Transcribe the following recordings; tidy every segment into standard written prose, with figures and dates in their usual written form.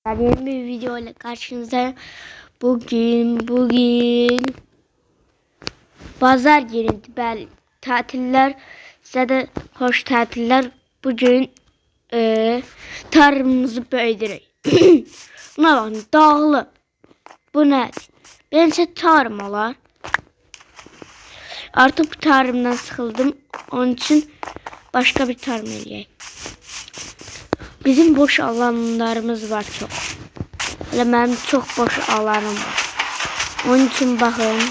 Yeni bir video ile karşınızdayım. Bugün pazar yerinde bəli tatiller, size de hoş tatiller. Bugün tarımımızı böyüdürük. Buna bakın, dağlı. Bu nedir? Ben ise tarım olar. Artık bu tarımdan sıkıldım. Onun için başka bir tarım eləyək. Bizim boş alanlarımız var çok. Öyle benim çok boş alanım var. Onun için bakın.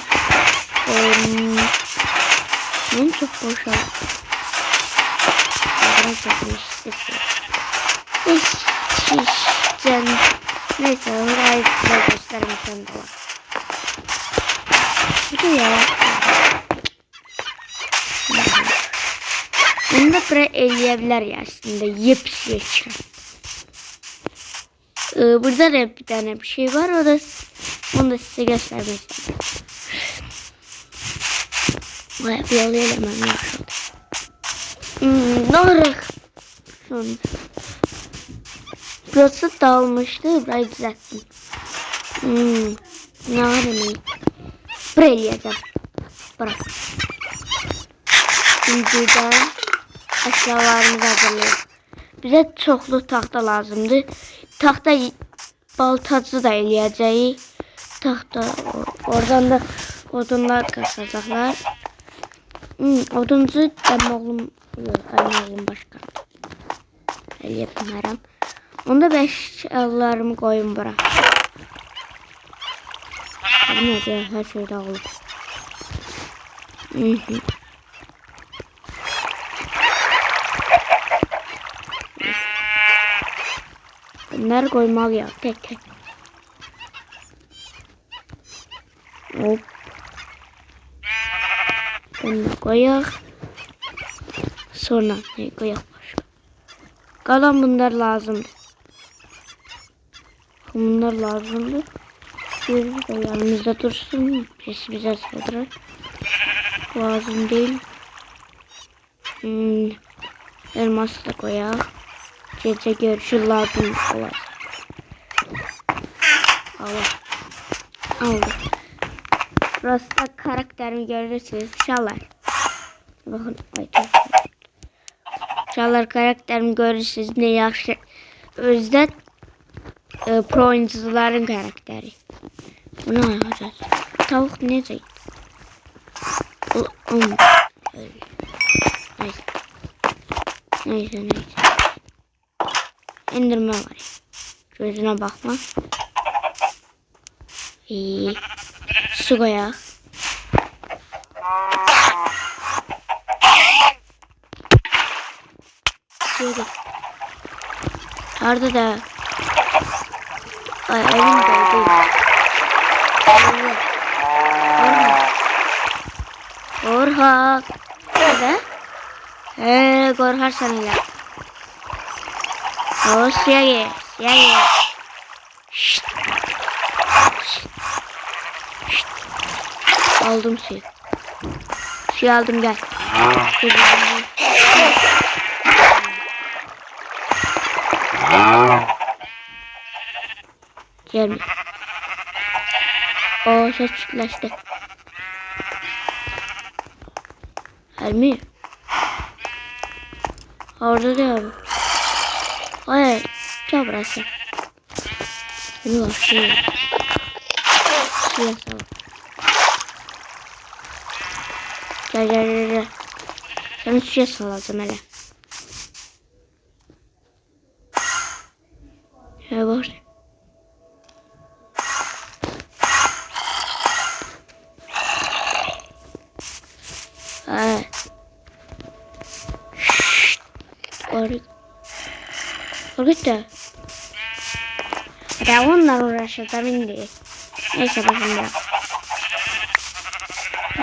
Benim çok boş alanım. Neyse orayı size göstermişim de var. Bu da ya. Bunu da buraya eleyebilir ya aslında. Yepyekun. Burada da bir tane bir şey var. Onu da size göstermek istedim. Bayağı bir yol elemem yaşadı. Doğru. Sonra. Burası dağılmıştı. Burayı düzelttim. Ne var? Buraya eleyeceğim. Bırak. Şimdiden aşağılarımızı hazırlayalım. Bize çoklu tahta lazımdı. Tahta baltacı da eləyəcəyik. Tahta oradan da odunlar kasacaklar. Oduncu oğlum başka. Eləyəm. Onda 5 ellərimi koyun bura. Ne diyor? Her şey dağılır. Bunları koymalı ya tek tek. Hop. Bunu koyak. Sonra ne koyak başka. Kalan bunlar lazımdı. Bunlar lazımdı. Bir de yanımızda dursun. Birisi bize sığdırır. Lazım değil. Elması da koyak. Gece görüşü lazım olacak. Aldım. Burası da karakterimi görürsünüz. Şallar. Bakın. Şallar karakterimi görürsünüz. Ne yaxşı. Özde pro oyuncuların karakteri. Bunu yapacağız. Tavuk neyse. Neyse. Endirme var. Gözüne bakma. İyi. Su koyak. Şöyle. Arada da. Ay elim doldu. Korkak. Nerede? Korkar sanıyla. Oh, suya gir. Şşt. Aldım suyu. Suyu aldım gel. Gelme. O ses çıtlaştı. Gelmiyor. Orada da abi. Hayır. Gel burası. Bunu var. Suya salın. Gel. Sen suya salacağım hele. Ya var. Orada. Ya onunla uğraşacağım indi. Neyse bakın ya.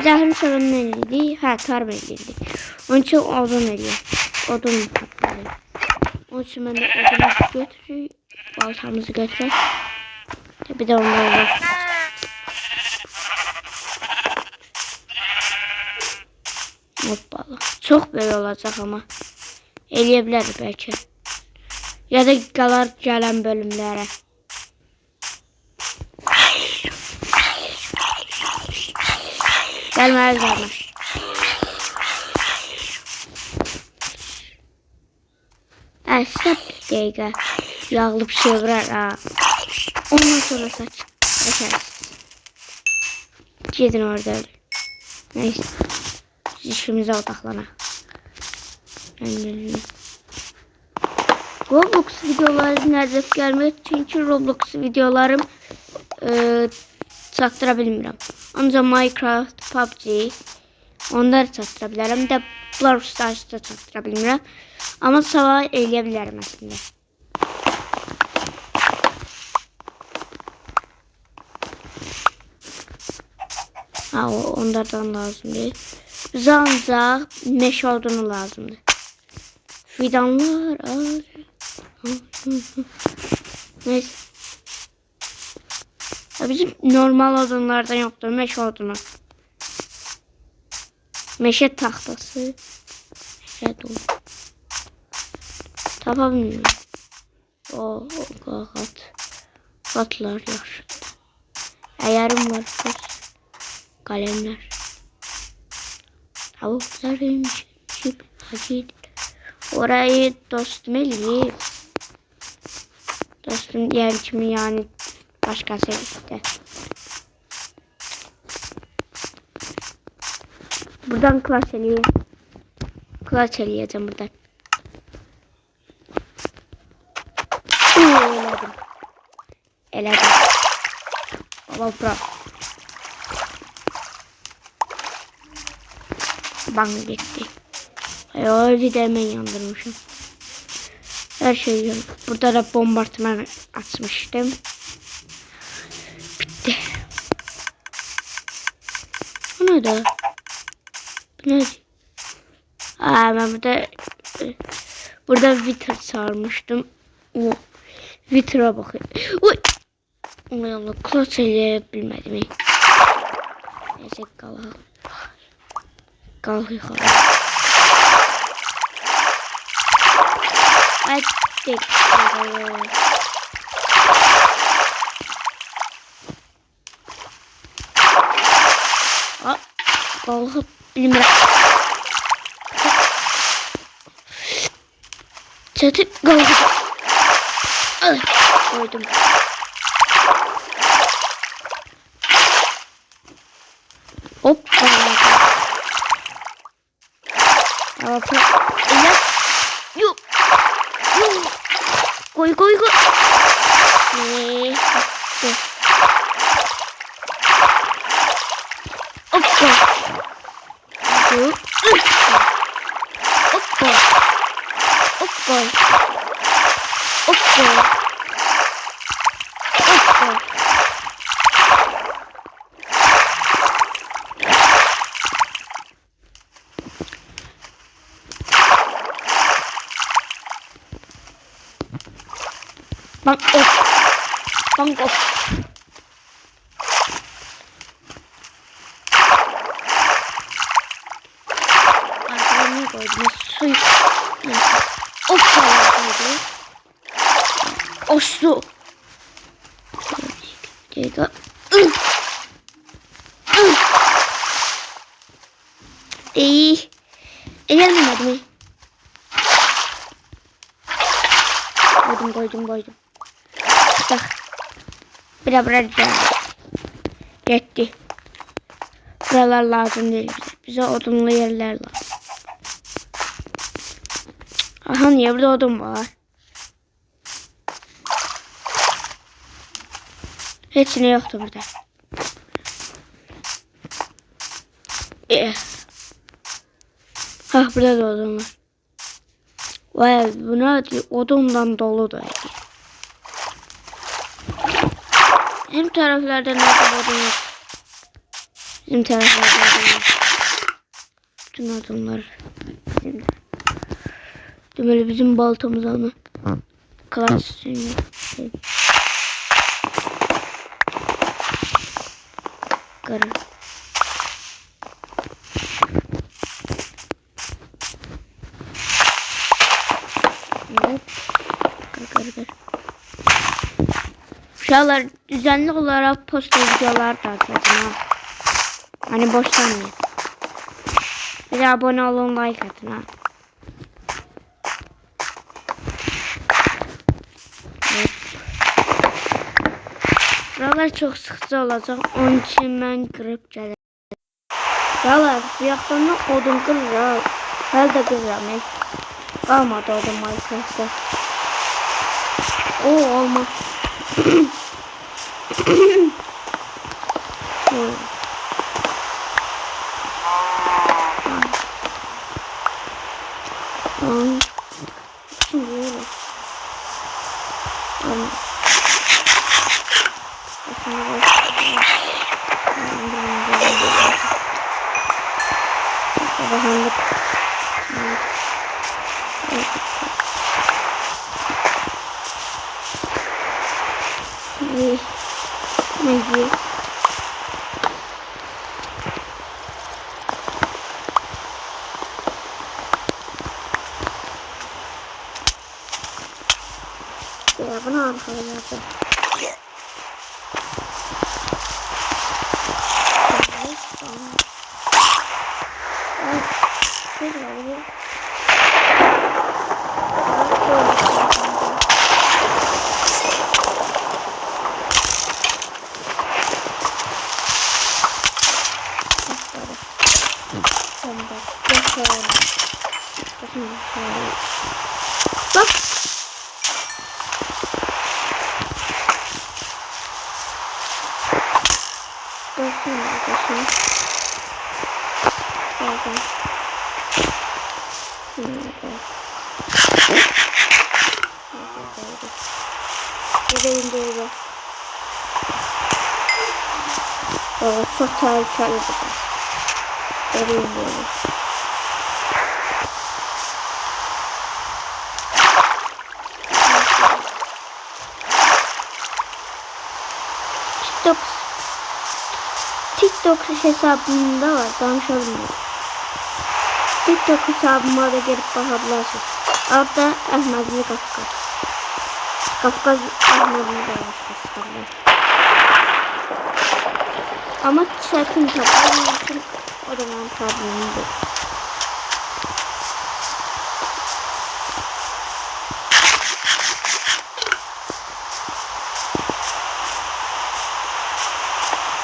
Zahim sorun neydi? Ha tarım edildi. Onun için odun ediyor. Odun topluyor. Onun için ben de odunu götürüyorum. Baltamızı götürüyorum. Bir de onları uğraşacağız. Hoppala. Çok böyle olacak ama. Eleyebilir belki. Ya da kalar gelen bölümlere. Gelmez gelmez. Əsla bir dəqiqə. Yağlı bir şey vurar ha. Ondan sonra saç. Açarsınız. Gidin orada. Neyse. Biz işimize odaklanalım. Roblox videoları nerede gelmez çünkü Roblox videolarım çatdıra bilmirəm. Ancaq Minecraft, PUBG onları çatdıra bilərəm. Bir də Brawl Stars'da çatdıra bilmirəm. Amma sabah eləyə bilərəm əslində. Ha, onlardan lazım değil. Bize ancaq meşə odunu lazımdır. Fidanlar. Neyse. Ya bizim normal odunlardan yoktur. Meşə odunu. Meşə taxtası. Meşə dolu. Tapa bilmiyorum. O qağat. Qatlar yaxşıdır. Əyərim var. Kalemler. Tavuklarım şıp hacid. Orayı dostum eləyib. Dostum diğer kimi yani başkası işte. Buradan klas eləyim. Klas eləyəcəm buradan. Elədim. Elədim. Baba bura. Bang gitti. Ay bir de hemen yandırmışım. Her şey yandı. Burada da bombardıman açmıştım. Bitti. Bu ne da? Bu ne? Aa, ben burada Wither sarmıştım. O Wither'a bakayım. Uy. Uy Allah, klas eleyebilmedim. Neyse kalalım. Kalkıyor. Hadi. Kalkıp bilmiyorum. Çatı kalkıp. Ay, koydum. Hop. Yuk. Koy. Ne? Hoppa. Bang op. Arkaya koydum. Su. Hoppa. O su. Dakika. İyi. Gelmedi mi? Koydum. Bak. Biraz yetti. Buralar lazım değil bize. Bize odunlu yerler lazım. Aha, niye burada odun var? Hiç ne yoktu burada. Burada da odun var. Vay, bu ne diyor? Odundan dolu da. Bizim taraflarda nerede odun yok? Bizim taraflarda odun yok. Bütün odunlar bizim de. Böyle bizim baltamız ama. Klasik. Karı. Kır. Uşaqlar düzenli olarak posta videolar da atacağım. Hani boşlanmayın. Bir de abone olun, like atın ha. Evet. Buralar çok sıkıcı olacak. Onun için ben kırıp gelirim. Buralar bir yakından odun kırır. Ben de kırırım. Kalmadı odun Minecraft'ta. Oo olmaz. Şimdi öyle. Ne? Ya bunu arkadaşlar. Bak. Bakın arkadaşlar. Bakın. Gidelim böyle. Baba çok tehlikeli bir şey. Gidelim böyle. TikTok hesabımda var. Danışalım. TikTok hesabıma da gelip bakabilirsiniz. Altta Ahmetli Kafkas. Kafkas Ahmetli de yazmışsınız. Ama çekin tabii için o da benim problemim değil.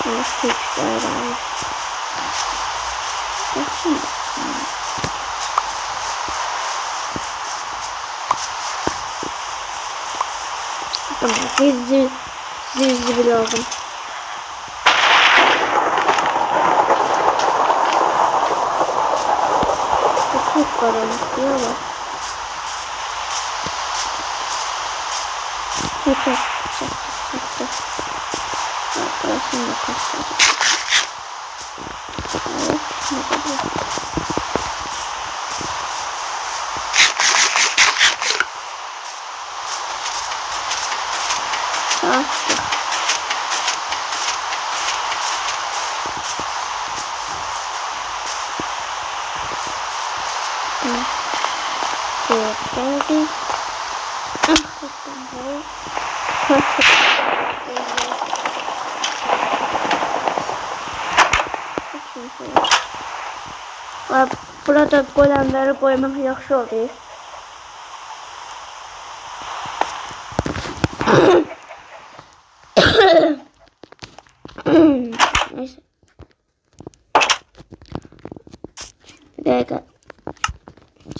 Evet, hiç böyle. Bakın. Tamam, gizli bile oldum. Çok karanlık diyorlar. Yeter. Çaktı. Burasını da kaçırdım. Evet, ne kadar. Çaktı. Geldi. Burada golemleri koymak yaxşı oluyor. Neyse. Bir dakika.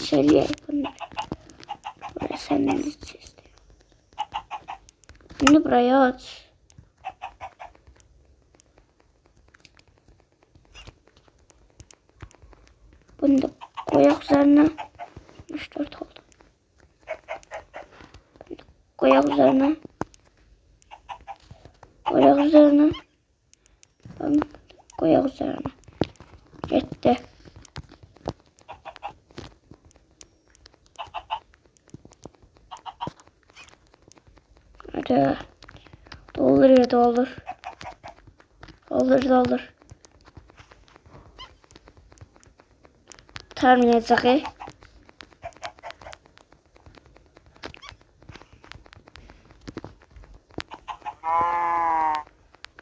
Şöyle yapın. Buraya sen ne istiyorsun? Şimdi buraya aç. Bunu da koyak üzerine. 64 oldu. Koyak üzerine. Koyak üzerine. Koyak üzerine. Gitti. Hadi. Doldur ya doldur. Doldur. Terminecek.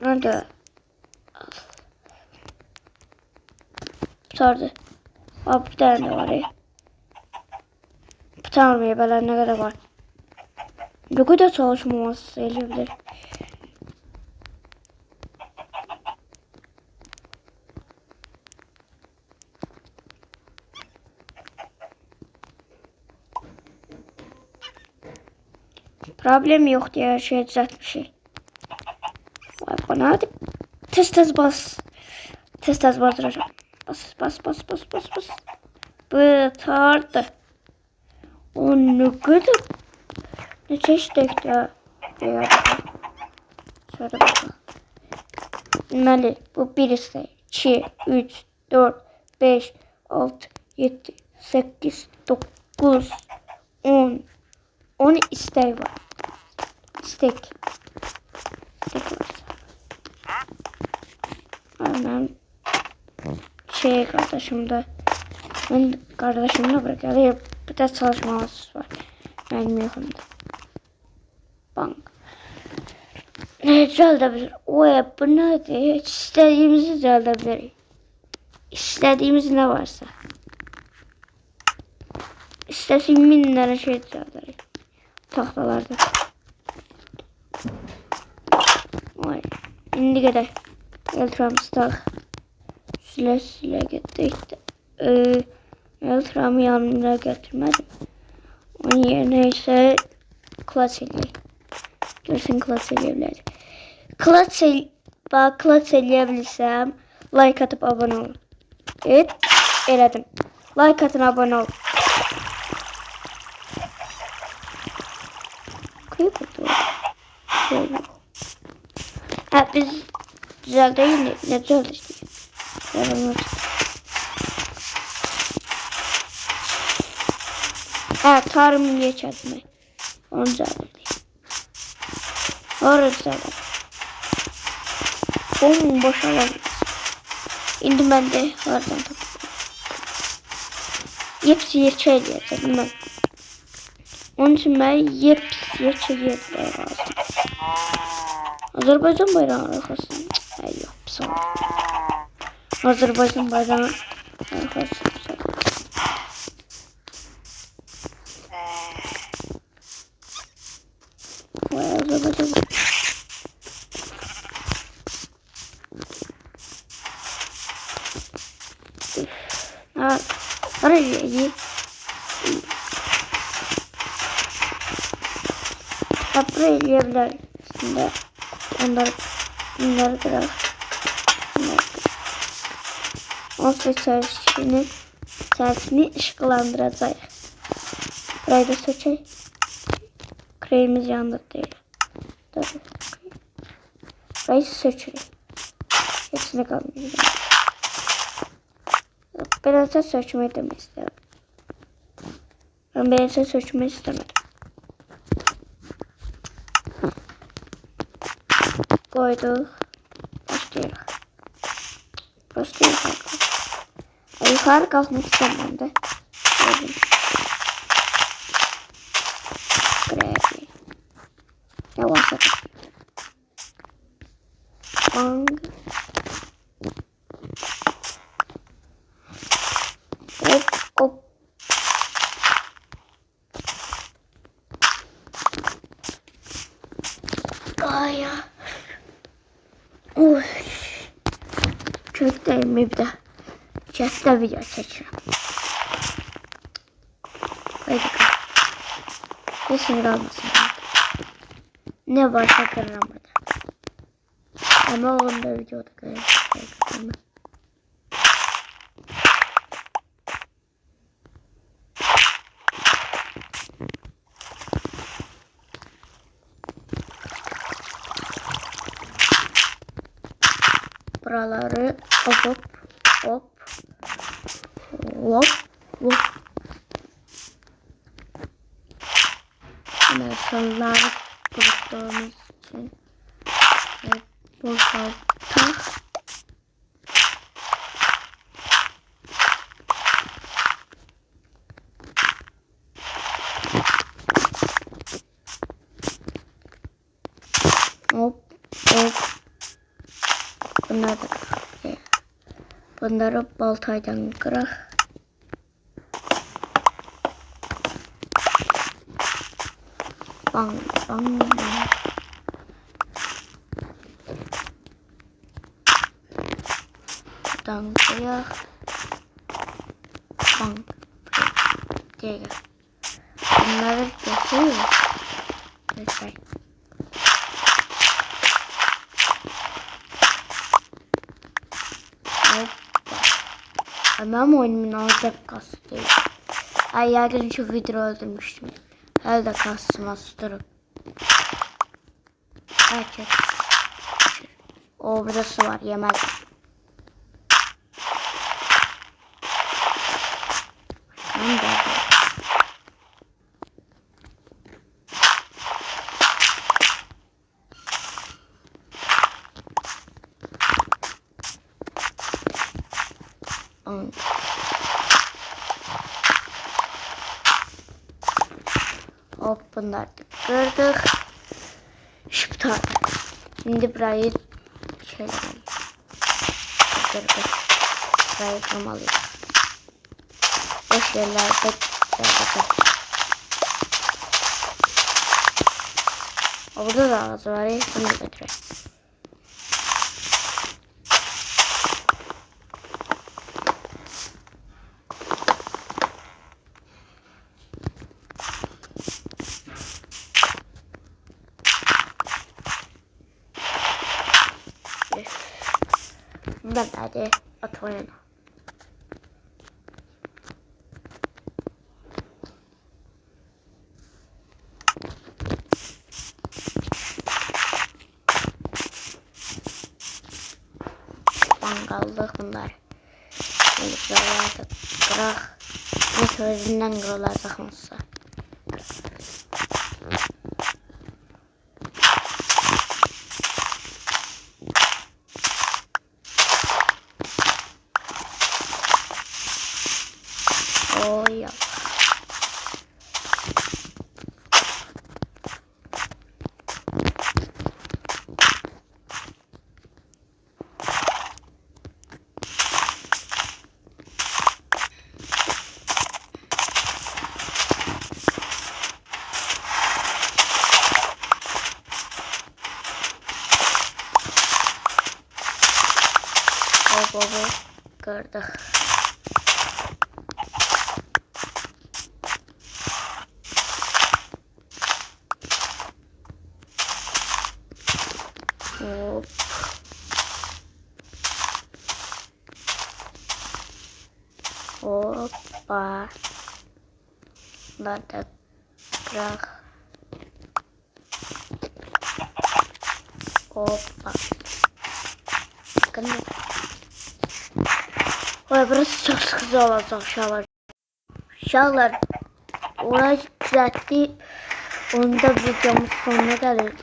Hadi. kurtardı. Bak bir tane de var ya. Bir tane meyveler ne kadar var. Ne kadar çalışmaması sayılabilir. Problem yok diye her şey düzeltmiş. Vay bana hadi. Tez bas. Tez bastıracağım. Bas. Bıtardı. O ne kadar. Ne çeşitlik ya. Şöyle bakalım. Deməli, bu 1 istək. 2, 3, 4, 5, 6, 7, 8, 9, 10. 10 istək var. İstek varsa. Aynen. Kardeşimde. Ben kardeşimle bırakıyorum. Bir de çalışmamız var. Benim yakında. Bank. Ne düzeltebilir? O ya bu neydi? Hiç istediğimizi düzeltebiliriz. İstediğimiz ne varsa. İstediğim binlere şey düzelteriz. Tahtalarda. Vay. Şimdi gidelim. Eltrams'ta süle gittik. Eltram'ı yanımda getirmedim. Onun yerine ise klas eleyim. Görsün klas eleyebilir. Klas eleyebilirsem like atıp abone olun. Evet. Eledim. Like atın, abone olun. Ha biz güzel değil mi? Ne güzel işte. Ha tarım geçerdim. Onu güzel değil. Orası güzel. Bomboş alalım. Şimdi ben de oradan toplayayım. Hepsi yeçeli ben. Onun için ben yeçeli lazım. Azerbaycan bayrağı arkasında. Yok sağ ol. Azerbaycan bayrağı arkasında. Vay Azerbaycan. Ha, oraya iyi. Buraya yiyebilir. Şimdi bunları biraz olsa içerisini ışıklandıracak. Burayı da seçelim. Kremimiz yandı değil. Burayı seçelim. Hepsine kalmayacak. Ben ise seçmeyi demek istedim. Ben ise seçmeyi istemedim. Koyduk. Başlayalım. Yukarı kalkmak istemem de. Grevi. Yavaş at. Bang. Hop. Ay ya. Uy. Kökteyim bir de. Chatte video seçiyorum. Haydi bakalım. Kesin kalmasın. Ne varsa kırarım burada. Ama onu da videoda kırarım. Buraları hop. Mesela kuruttuğumuz için boşalttık. Hop. Bunlar da Bunları baltaydan kıraq. Bang bang bang. Buradan kıraq. Bang. Diye. Bunları götürüyor. Lütfen. Hemen oyunumun alacak kası değil. Ay yarın şu video öldürmüştüm. Elde kasması durup. Gerçek. O burası var yemez. Ben de. Hop bunları da kırdık. Şıptar. Şimdi burayı şöyle kırdık. Burayı kırmalıyız. Boş yerlerde kırdık. Orada da ağzı var ya. Bunu da götürelim. Ben hadi at oyunu. Mangallık bunlar. Böyle buralarda kırak. Bu sözünden kırılar takılmışsa. Oh ya. Baba kırdık. Hop. Hoppa. Bunlar da kırak. Hoppa. Bakın. Oy burası çok sıkıcı olacak şahlar. Şahlar. Orayı düzeltti. Onda videomuz sonuna gelir.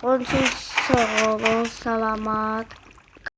Onun için sağ olun, selamat.